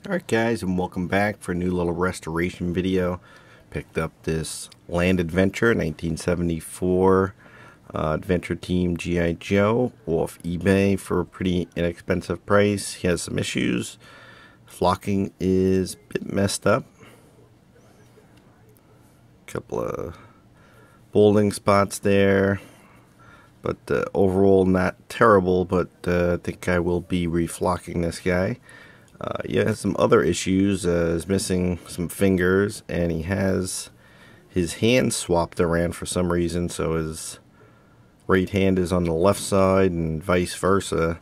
Alright guys, and welcome back for a new little restoration video. Picked up this Land Adventure 1974 Adventure Team G.I. Joe off eBay for a pretty inexpensive price. He has some issues. Flocking is a bit messed up. Couple of balding spots there. But overall not terrible, but I think I will be reflocking this guy. He has some other issues. He's missing some fingers, and he has his hand swapped around for some reason, so his right hand is on the left side and vice versa.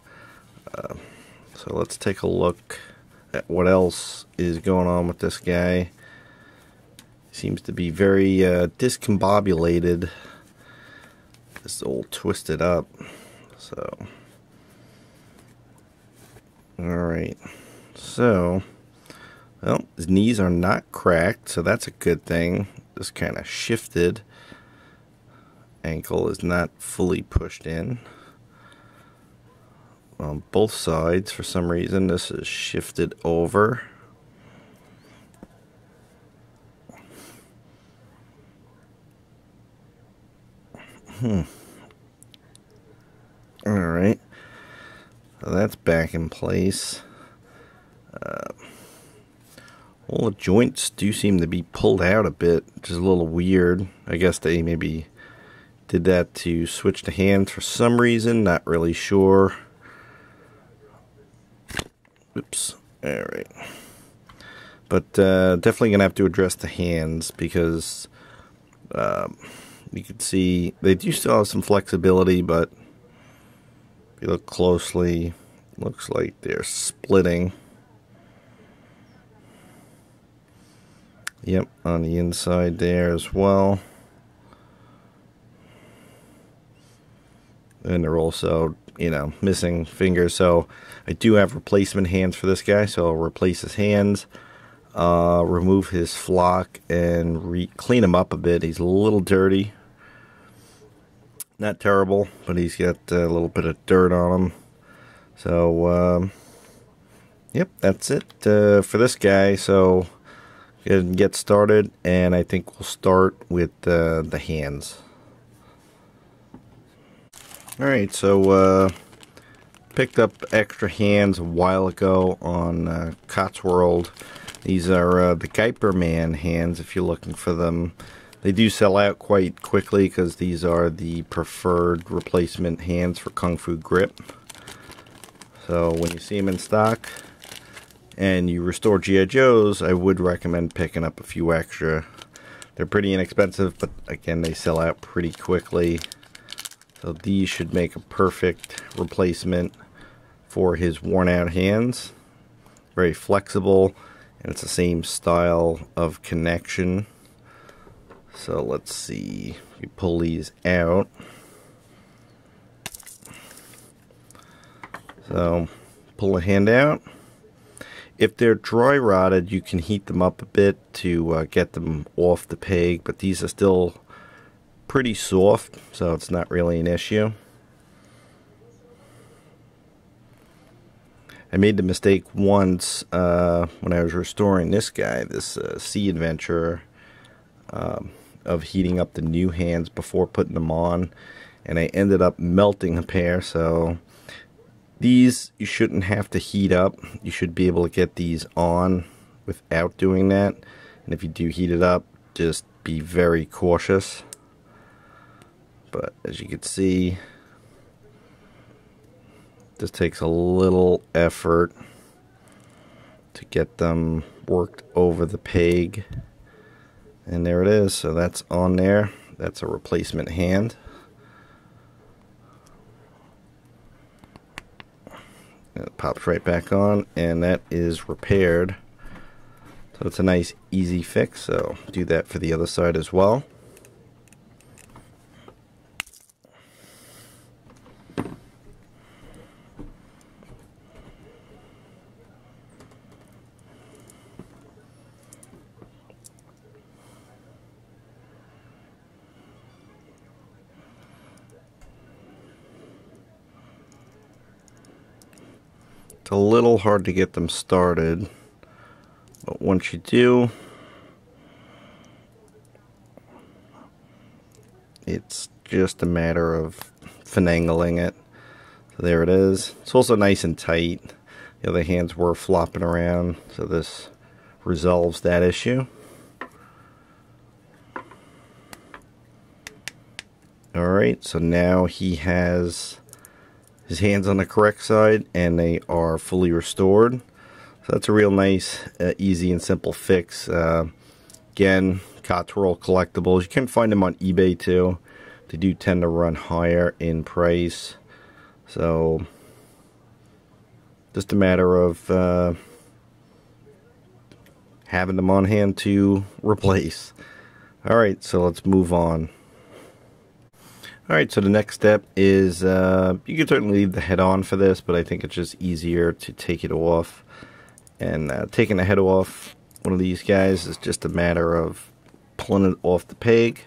So let's take a look at what else is going on with this guy. He seems to be very discombobulated. It's all twisted up. So, alright. So, well, his knees are not cracked, so that's a good thing. Just kind of shifted. Ankle is not fully pushed in. On both sides, for some reason, this is shifted over. Alright. So that's back in place. All the joints do seem to be pulled out a bit, which is a little weird. I guess they maybe did that to switch the hands for some reason, not really sure. Oops. Alright. But definitely going to have to address the hands because you can see they do still have some flexibility, but if you look closely, looks like they're splitting. Yep, on the inside there as well. And they're also, missing fingers. So I do have replacement hands for this guy. So I'll replace his hands, remove his flock, and clean him up a bit. He's a little dirty. Not terrible, but he's got a little bit of dirt on him. So, yep, that's it for this guy. So and get started, and I think we'll start with the hands. Alright, so picked up extra hands a while ago on Cotswold. These are the Geiper Man hands if you're looking for them. They do sell out quite quickly because these are the preferred replacement hands for Kung Fu Grip. So when you see them in stock and you restore G.I. Joes, I would recommend picking up a few extra. They're pretty inexpensive, but again, they sell out pretty quickly. So these should make a perfect replacement for his worn out hands. Very flexible, and it's the same style of connection. So let's see, you pull these out. So pull the hand out. If they're dry rotted, you can heat them up a bit to get them off the peg, but these are still pretty soft, so it's not really an issue. I made the mistake once when I was restoring this guy, this Sea Adventure, of heating up the new hands before putting them on, and I ended up melting a pair. So these you shouldn't have to heat up. You should be able to get these on without doing that. And if you do heat it up, just be very cautious. But as you can see, this takes a little effort to get them worked over the peg. And there it is. So that's on there. That's a replacement hand. It pops right back on, and that is repaired. So it's a nice easy fix. So do that for the other side as well. It's a little hard to get them started. But once you do, it's just a matter of finagling it. So there it is. It's also nice and tight. The other hands were flopping around, so this resolves that issue. Alright, so now he has his hands on the correct side and they are fully restored. So that's a real nice, easy and simple fix. Again, Cotswold collectibles. You can find them on eBay too. They do tend to run higher in price. So just a matter of having them on hand to replace. Alright, so let's move on. Alright, so the next step is, you can certainly leave the head on for this, but I think it's just easier to take it off. And taking the head off one of these guys is just a matter of pulling it off the peg.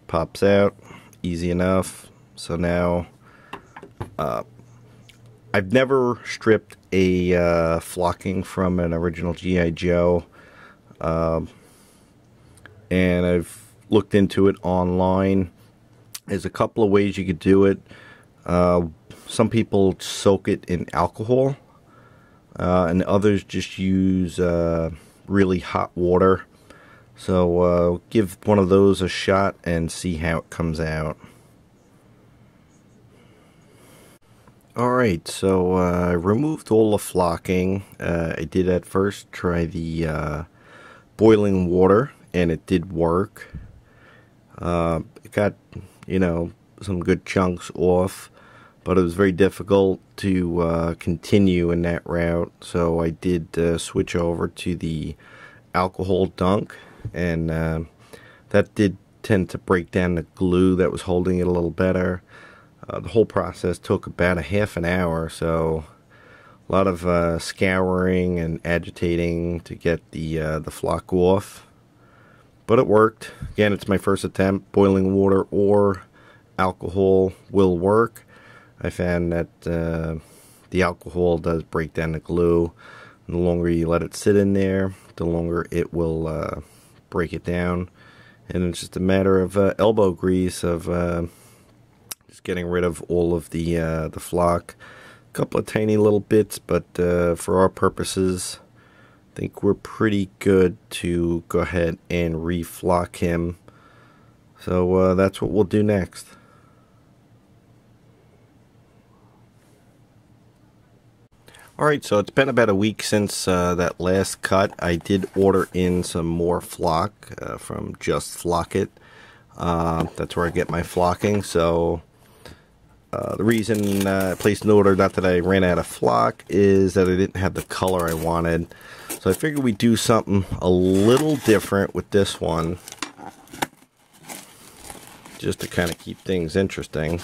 Pops out, easy enough. So now, I've never stripped a flocking from an original G.I. Joe. And I've looked into it online. There's a couple of ways you could do it. Some people soak it in alcohol, and others just use really hot water. So give one of those a shot and see how it comes out. Alright, so I removed all the flocking. I did at first try the boiling water, and it did work. It got, you know, some good chunks off, but it was very difficult to continue in that route. So I did switch over to the alcohol dunk, and that did tend to break down the glue that was holding it a little better. The whole process took about a half an hour, so a lot of scouring and agitating to get the flock off. But it worked. Again, it's my first attempt. Boiling water or alcohol will work. I found that the alcohol does break down the glue. The longer you let it sit in there, the longer it will break it down. And it's just a matter of elbow grease, of just getting rid of all of the flock. A couple of tiny little bits, but for our purposes, I think we're pretty good to go ahead and reflock him. So that's what we'll do next. Alright, so it's been about a week since that last cut. I did order in some more flock from Just Flock It. That's where I get my flocking. So the reason I placed an order, not that I ran out of flock, is that I didn't have the color I wanted. So I figured we'd do something a little different with this one, just to kind of keep things interesting.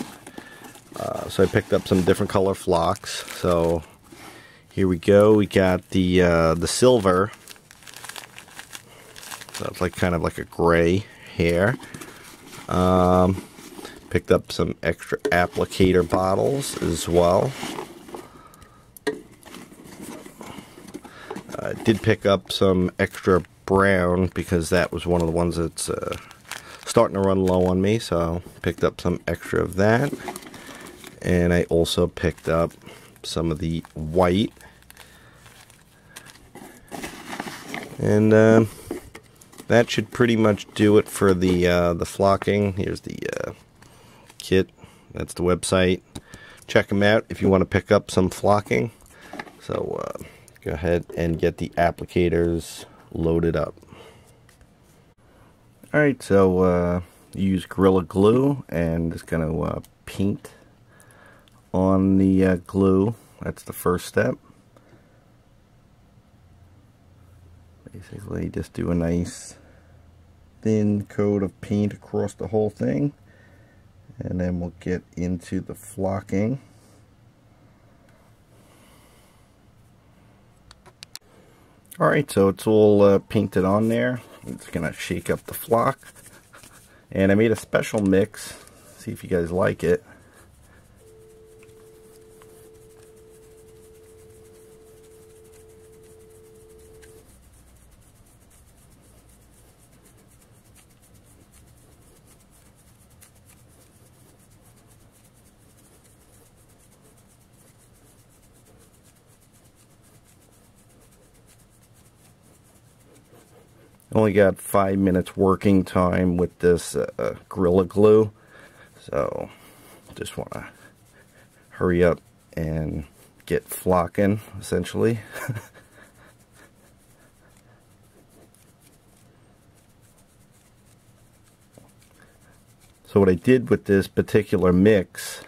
So I picked up some different color flocks. So here we go. We got the silver. So it's like kind of like a gray hair. Picked up some extra applicator bottles as well. I did pick up some extra brown because that was one of the ones that's starting to run low on me, so picked up some extra of that. And I also picked up some of the white. And that should pretty much do it for the flocking. Here's the kit. That's the website. Check them out if you want to pick up some flocking. So go ahead and get the applicators loaded up. Alright, so use Gorilla Glue, and just going to paint on the glue. That's the first step. Basically just do a nice thin coat of paint across the whole thing, and then we'll get into the flocking. Alright, so it's all painted on there. I'm just going to shake up the flock. And I made a special mix. See if you guys like it. Only got 5 minutes working time with this Gorilla Glue, so just want to hurry up and get flocking, essentially. So what I did with this particular mix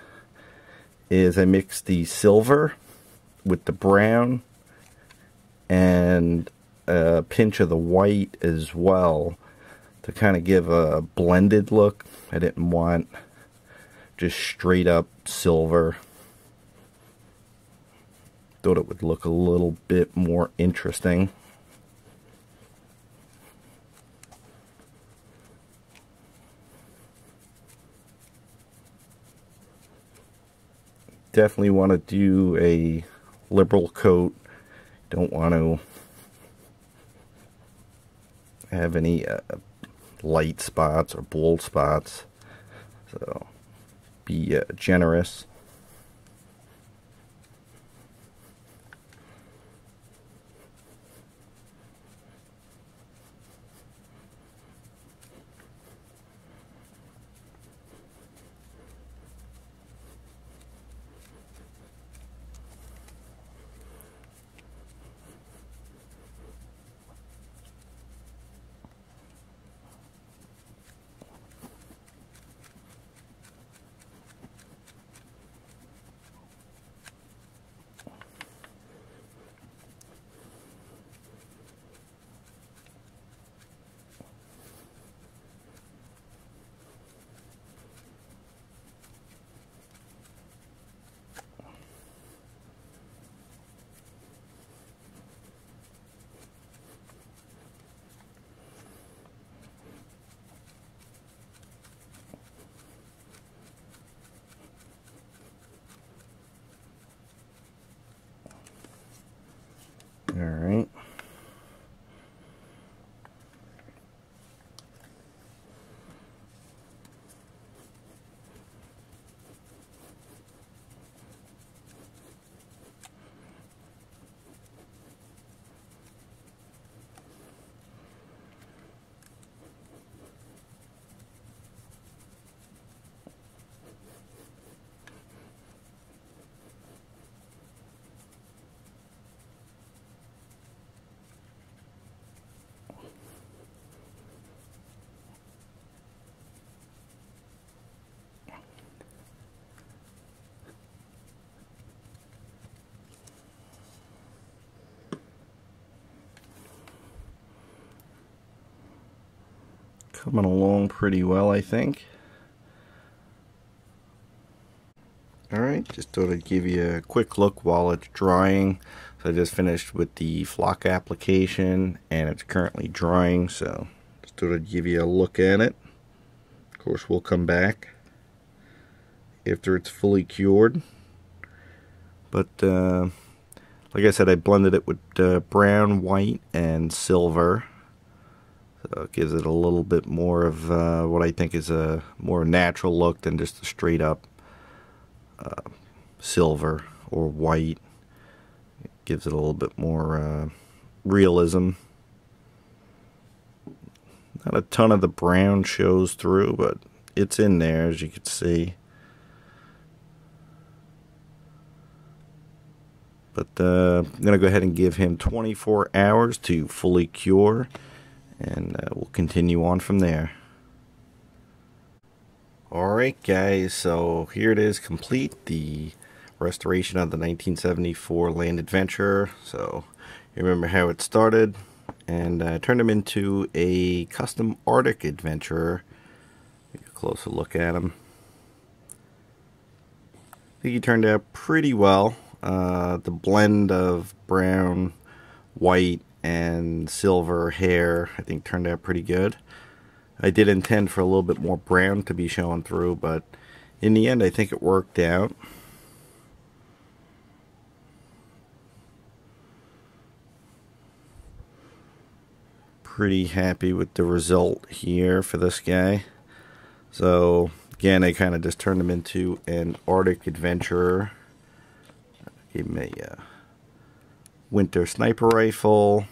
is I mixed the silver with the brown and a pinch of the white as well to kind of give a blended look. I didn't want just straight up silver. Thought it would look a little bit more interesting. Definitely want to do a liberal coat. Don't want to have any light spots or bold spots, so be generous. All right. Coming along pretty well, I think. Alright, just thought I'd give you a quick look while it's drying. So I just finished with the flock application and it's currently drying, so just thought I'd give you a look at it. Of course, we'll come back after it's fully cured. But like I said, I blended it with brown, white, and silver. So it gives it a little bit more of what I think is a more natural look than just a straight up silver or white. It gives it a little bit more realism. Not a ton of the brown shows through, but it's in there, as you can see. But I'm going to go ahead and give him 24 hours to fully cure, and we'll continue on from there. Alright guys, so here it is complete, the restoration of the 1974 Land Adventurer. So you remember how it started, and I turned him into a custom Arctic adventurer. Take a closer look at him. I think he turned out pretty well. The blend of brown, white, and silver hair I think turned out pretty good. I did intend for a little bit more brown to be showing through, but in the end I think it worked out. Pretty happy with the result here for this guy. So again, I kind of just turned him into an Arctic adventurer. Gave him a winter sniper rifle.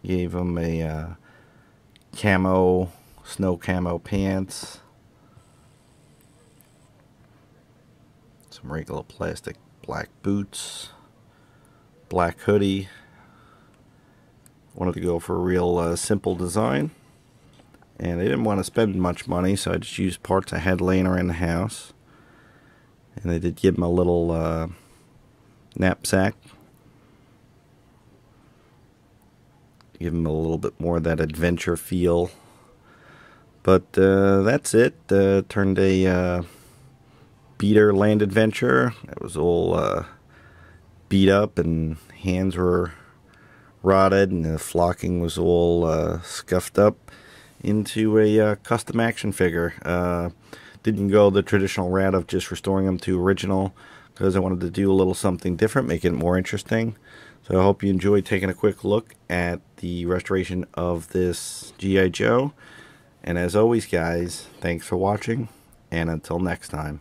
Gave him a camo, snow camo pants. Some regular plastic black boots. Black hoodie. Wanted to go for a real simple design. And I didn't want to spend much money, so I just used parts I had laying around the house. And I did give him a little knapsack. Give him a little bit more of that adventure feel. But that's it. Turned a beater land adventure. It was all beat up and hands were rotted and the flocking was all scuffed up into a custom action figure. Didn't go the traditional route of just restoring them to original because I wanted to do a little something different, make it more interesting. So I hope you enjoyed taking a quick look at the restoration of this G.I. Joe. And as always, guys, thanks for watching, and until next time.